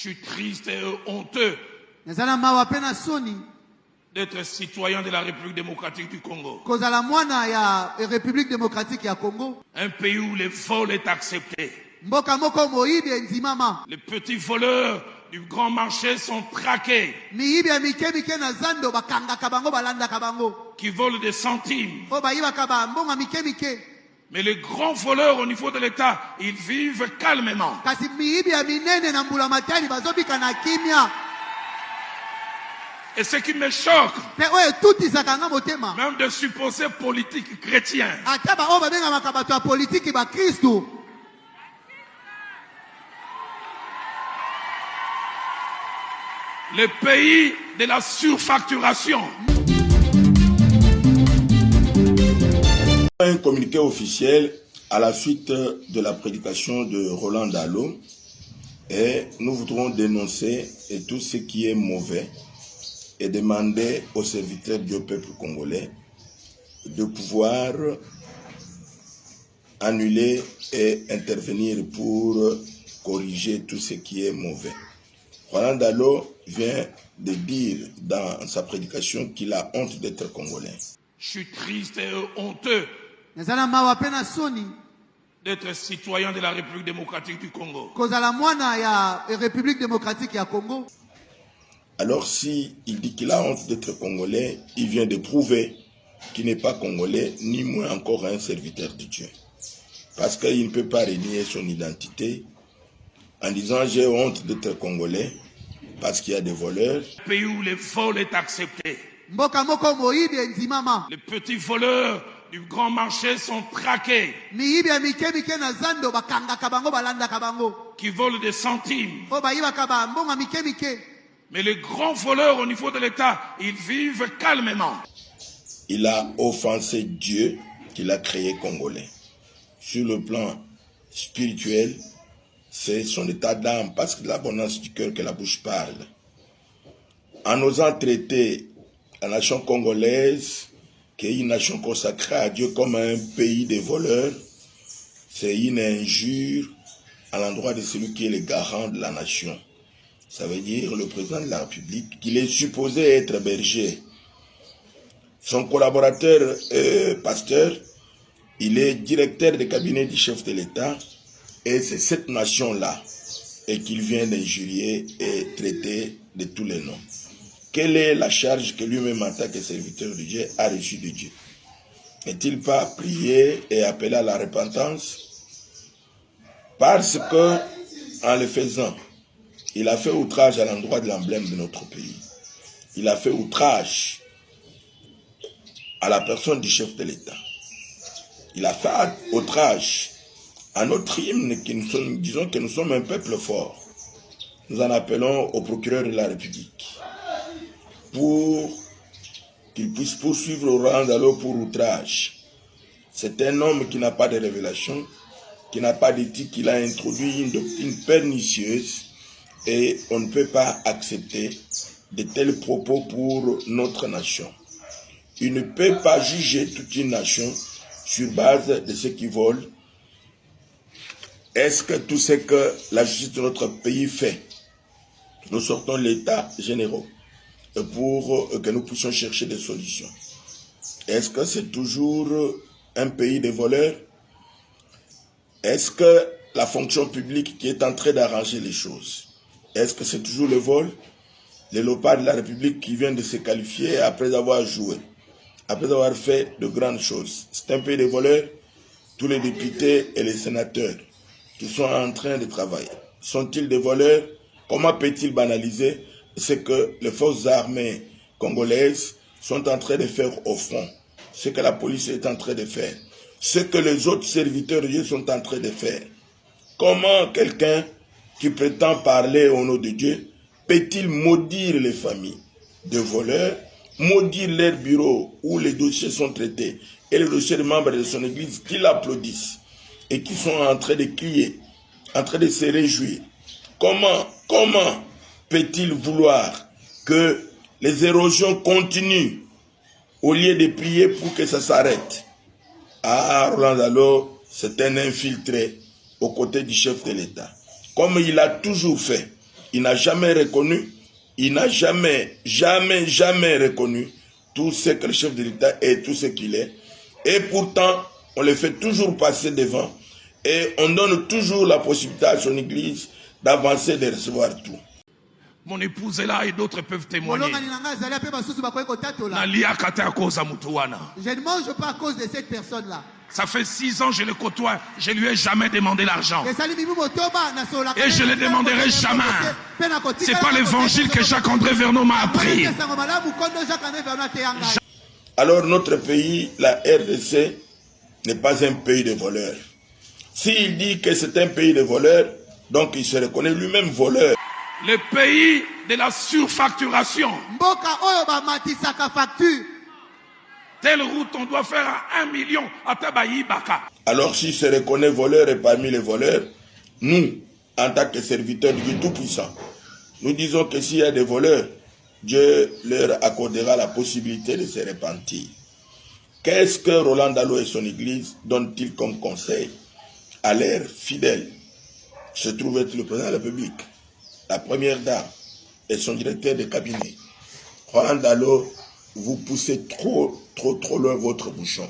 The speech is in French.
suis triste et honteux d'être citoyen de la République démocratique du Congo. Un pays où le vol est accepté. Les petits voleurs du grand marché sont traqués. Qui volent des centimes. Mais les grands voleurs au niveau de l'État, ils vivent calmement. Et ce qui me choque, même de supposés politiques chrétiens, le pays de la surfacturation. Un communiqué officiel à la suite de la prédication de Roland Dallot, et nous voudrons dénoncer tout ce qui est mauvais et demander aux serviteurs du peuple congolais de pouvoir annuler et intervenir pour corriger tout ce qui est mauvais. Roland Dallot vient de dire dans sa prédication qu'il a honte d'être congolais. Je suis triste et honteux d'être citoyen de la République démocratique du Congo. Alors si il dit qu'il a honte d'être congolais, il vient de prouver qu'il n'est pas congolais, ni moins encore un serviteur de Dieu. Parce qu'il ne peut pas renier son identité en disant j'ai honte d'être congolais parce qu'il y a des voleurs. Un pays où le vol est accepté. Les petits voleurs du grand marché sont traqués. Qui volent des centimes. Mais les grands voleurs au niveau de l'État, ils vivent calmement. Il a offensé Dieu qu'il a créé congolais. Sur le plan spirituel, c'est son état d'âme, parce que de l'abondance du cœur que la bouche parle. En osant traiter la nation congolaise, qui est une nation consacrée à Dieu, comme un pays de voleurs, c'est une injure à l'endroit de celui qui est le garant de la nation. Ça veut dire le président de la République, qu'il est supposé être berger. Son collaborateur pasteur, il est directeur de cabinet du chef de l'État, et c'est cette nation-là et qu'il vient d'injurier et traiter de tous les noms. Quelle est la charge que lui-même en tant que serviteur de Dieu a reçue de Dieu? N'est-il pas prié et appelé à la repentance? Parce que, en le faisant, il a fait outrage à l'endroit de l'emblème de notre pays. Il a fait outrage à la personne du chef de l'État. Il a fait outrage à notre hymne, disons que nous sommes un peuple fort. Nous en appelons au procureur de la République pour qu'il puisse poursuivre Roland Dallot pour outrage. C'est un homme qui n'a pas de révélation, qui n'a pas d'éthique, qui a introduit une doctrine pernicieuse, et on ne peut pas accepter de tels propos pour notre nation. Il ne peut pas juger toute une nation sur base de ce qu'ils volent. Est-ce que tout ce que la justice de notre pays fait, nous sortons l'état généraux pour que nous puissions chercher des solutions? Est-ce que c'est toujours un pays de voleurs? Est-ce que la fonction publique qui est en train d'arranger les choses, est-ce que c'est toujours le vol? Les léopards de la République qui viennent de se qualifier après avoir joué, après avoir fait de grandes choses. C'est un pays de voleurs. Tous les députés et les sénateurs qui sont en train de travailler, sont-ils des voleurs? Comment peut-il banaliser ce que les forces armées congolaises sont en train de faire au front, ce que la police est en train de faire, ce que les autres serviteurs de Dieu sont en train de faire? Comment quelqu'un qui prétend parler au nom de Dieu peut-il maudire les familles de voleurs, maudire leurs bureaux où les dossiers sont traités et les dossiers des membres de son église qui l'applaudissent et qui sont en train de crier, en train de se réjouir? Comment peut-il vouloir que les érosions continuent au lieu de prier pour que ça s'arrête? Ah, Roland Dallot, c'est un infiltré aux côtés du chef de l'État. Comme il a toujours fait, il n'a jamais reconnu, il n'a jamais reconnu tout ce que le chef de l'État est, tout ce qu'il est. Et pourtant, on le fait toujours passer devant et on donne toujours la possibilité à son église d'avancer, de recevoir tout. Mon épouse est là et d'autres peuvent témoigner. Je ne mange pas à cause de cette personne-là. Ça fait 6 ans que je le côtoie, je ne lui ai jamais demandé l'argent. Et je ne le demanderai jamais. Ce n'est pas l'évangile que Jacques-André Vernon m'a appris. Alors notre pays, la RDC, n'est pas un pays de voleurs. S'il dit que c'est un pays de voleurs, donc il se reconnaît lui-même voleur. Le pays de la surfacturation. Telle route, on doit faire à 1 million à Tabayi Baka. Alors s'il se reconnaît voleur et parmi les voleurs, nous, en tant que serviteurs du Dieu Tout-Puissant, nous disons que s'il y a des voleurs, Dieu leur accordera la possibilité de se repentir. Qu'est-ce que Roland Dallot et son église donnent-ils comme conseil à leurs fidèles? Se trouve être le président de la République, la première dame et son directeur de cabinet. Roland Dallot, vous poussez trop loin votre bouchon.